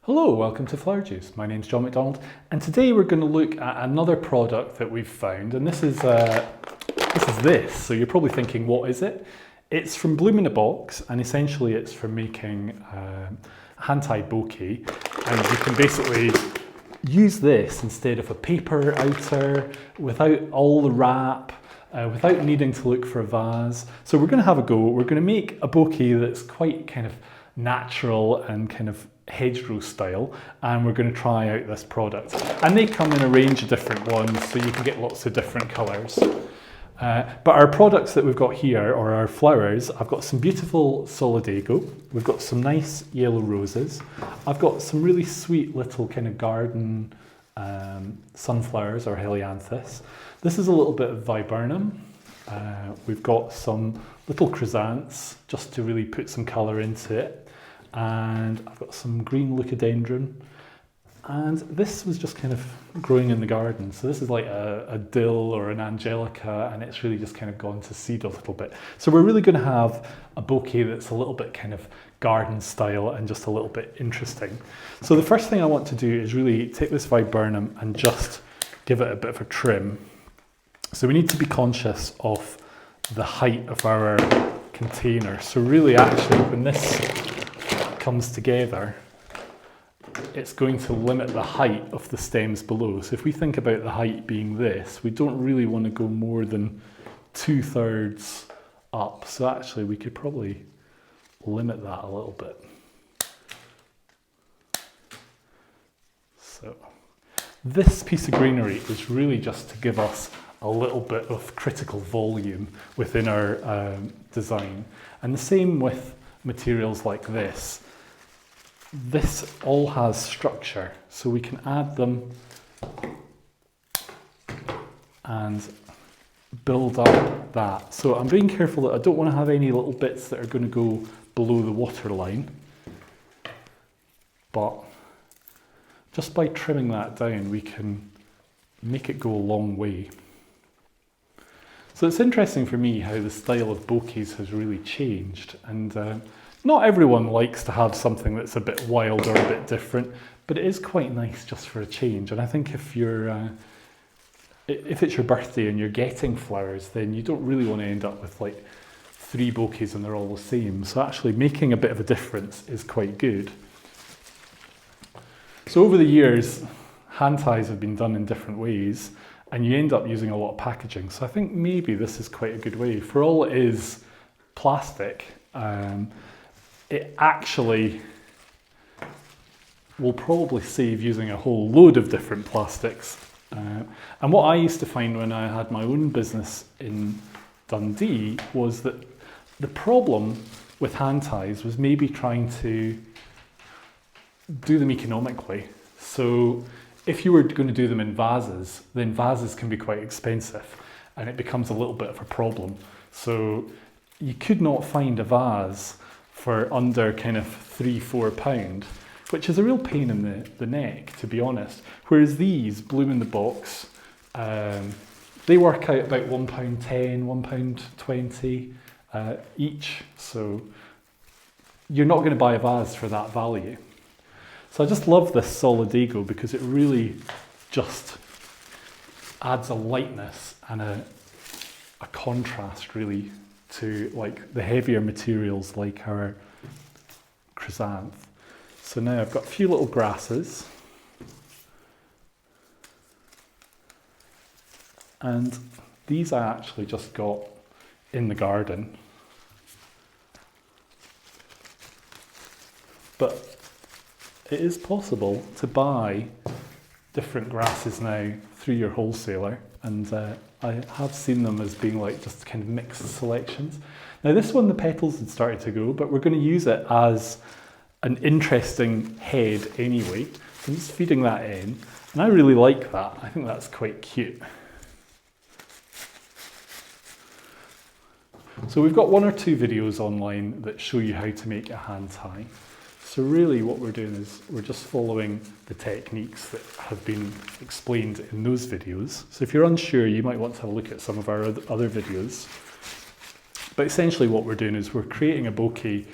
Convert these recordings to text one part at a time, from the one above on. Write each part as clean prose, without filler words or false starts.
Hello, welcome to Flower Juice. My name's John McDonald, and today we're going to look at another product that we've found, and this is this. So you're probably thinking, what is it? It's from Bloom in a Box, and essentially it's for making a hand-tied bouquet, and you can basically use this instead of a paper outer, without all the wrap, without needing to look for a vase. So we're going to have a go. We're going to make a bouquet that's quite kind of natural and kind of hedgerow style, and we're going to try out this product, and they come in a range of different ones, so you can get lots of different colours. But our products that we've got here, or our flowers, I've got some beautiful Solidago, we've got some nice yellow roses, I've got some really sweet little kind of garden sunflowers or helianthus. This is a little bit of viburnum. We've got some little chrysanthemums just to really put some colour into it. And I've got some green leucadendron, and this was just kind of growing in the garden. So this is like a dill or an angelica, and it's really just kind of gone to seed a little bit. So we're really going to have a bouquet that's a little bit kind of garden style and just a little bit interesting. So the first thing I want to do is really take this viburnum and just give it a bit of a trim. So we need to be conscious of the height of our container. So really actually when this comes together, it's going to limit the height of the stems below. So if we think about the height being this, we don't really want to go more than 2/3 up. So actually we could probably limit that a little bit. So this piece of greenery is really just to give us a little bit of critical volume within our design. And the same with materials like this. This all has structure, so we can add them and build up that. So I'm being careful that I don't want to have any little bits that are going to go below the waterline, but just by trimming that down we can make it go a long way. So it's interesting for me how the style of bouquets has really changed, and not everyone likes to have something that's a bit wild or a bit different, but it is quite nice just for a change. And I think if it's your birthday and you're getting flowers, then you don't really want to end up with like 3 bouquets and they're all the same. So actually making a bit of a difference is quite good. So over the years, hand ties have been done in different ways, and you end up using a lot of packaging. So I think maybe this is quite a good way. For all it is plastic, it actually will probably save using a whole load of different plastics. And what I used to find when I had my own business in Dundee was that the problem with hand ties was maybe trying to do them economically. So if you were going to do them in vases, then vases can be quite expensive and it becomes a little bit of a problem. So you could not find a vase for under kind of £3-4, which is a real pain in the neck, to be honest. Whereas these, Bloom in the Box, they work out about £1.10, £1.20 each. So you're not going to buy a vase for that value. So I just love this Solidago because it really just adds a lightness and a contrast really to like the heavier materials like our chrysanthemum. So now I've got a few little grasses, and these I actually just got in the garden, but it is possible to buy different grasses now through your wholesaler, and I have seen them as being like just kind of mixed selections. Now this one, the petals had started to go, but we're going to use it as an interesting head anyway. So I'm just feeding that in, and I really like that. I think that's quite cute. So we've got 1 or 2 videos online that show you how to make a hand tie. So really what we're doing is we're just following the techniques that have been explained in those videos. So if you're unsure, you might want to have a look at some of our other videos. But essentially what we're doing is we're creating a bouquet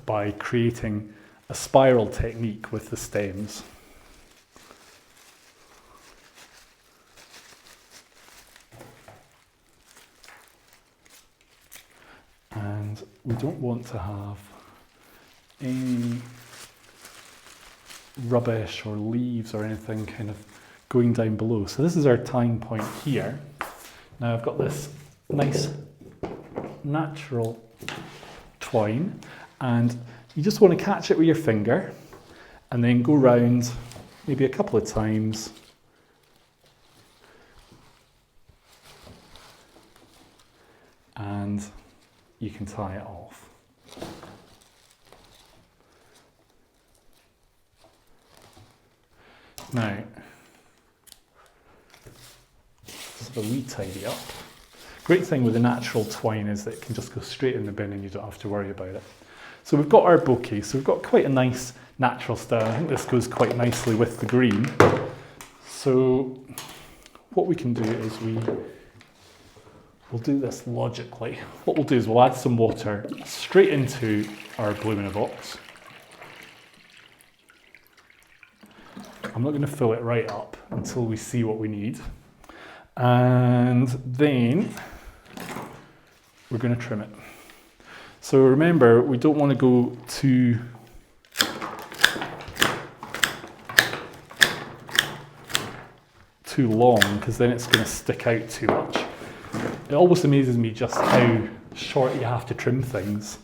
by creating a spiral technique with the stems. And we don't want to have any rubbish or leaves or anything kind of going down below. So this is our tying point here. Now I've got this nice natural twine, and you just want to catch it with your finger and then go round maybe a couple of times. And you can tie it off. Now, just a wee tidy up. Great thing with the natural twine is that it can just go straight in the bin and you don't have to worry about it. So we've got our bouquet, so we've got quite a nice natural style. I think this goes quite nicely with the green. So what we can do is we'll do this logically. What we'll do is we'll add some water straight into our bloom in a box. I'm not going to fill it right up until we see what we need. And then we're going to trim it. So remember, we don't want to go too long, because then it's going to stick out too much. It always amazes me just how short you have to trim things.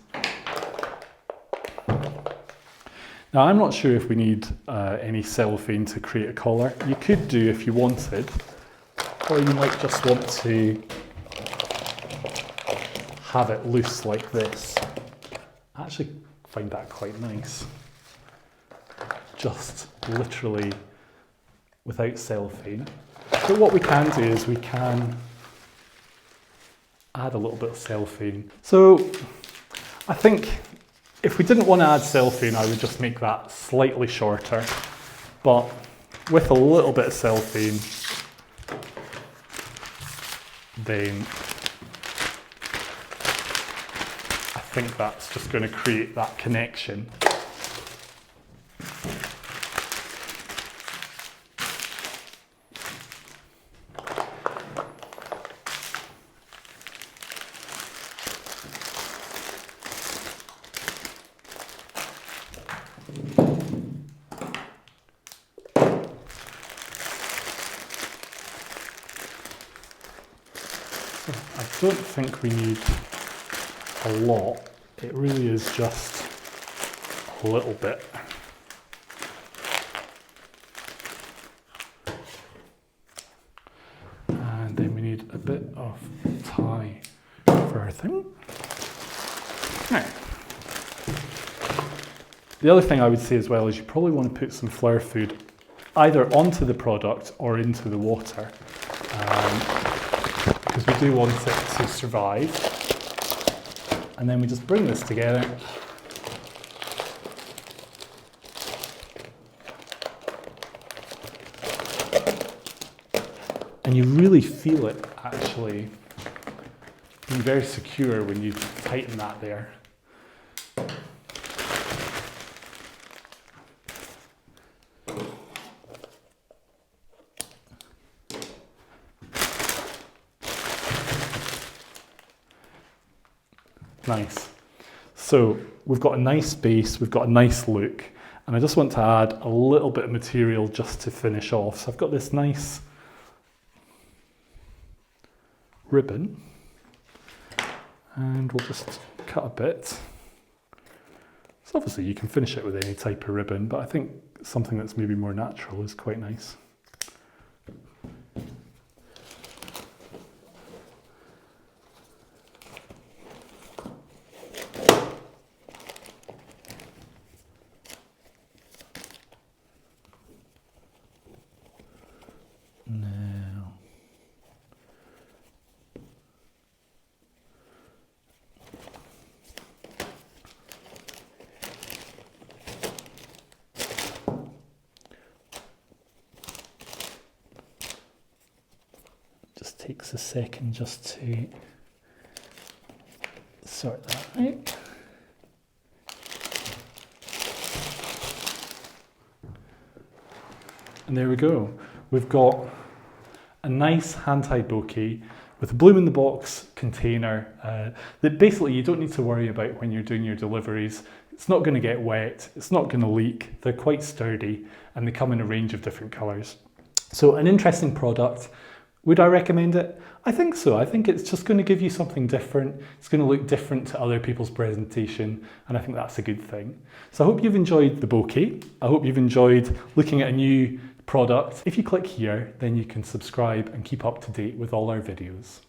Now I'm not sure if we need any cellophane to create a collar. You could do if you wanted, or you might just want to have it loose like this. I actually find that quite nice. Just literally without cellophane. But what we can do is we can add a little bit of cellophane. So I think if we didn't want to add cellophane, I would just make that slightly shorter. But with a little bit of cellophane, then I think that's just going to create that connection. I don't think we need a lot. It really is just a little bit. And then we need a bit of tie for our thing. Now, the other thing I would say as well is you probably want to put some flower food either onto the product or into the water. Because we do want it to survive. And then we just bring this together. And you really feel it actually being very secure when you tighten that there. Nice. So we've got a nice base, we've got a nice look, and I just want to add a little bit of material just to finish off. So I've got this nice ribbon, and we'll just cut a bit. So obviously you can finish it with any type of ribbon, but I think something that's maybe more natural is quite nice. Now, just takes a second just to sort that out. And there we go. We've got a nice hand-tied bouquet with a bloom in the box container that basically you don't need to worry about when you're doing your deliveries. It's not going to get wet, it's not going to leak, they're quite sturdy, and they come in a range of different colours. So an interesting product. Would I recommend it? I think so. I think it's just going to give you something different. It's going to look different to other people's presentation, and I think that's a good thing. So I hope you've enjoyed the bouquet. I hope you've enjoyed looking at a new product. If you click here, then you can subscribe and keep up to date with all our videos.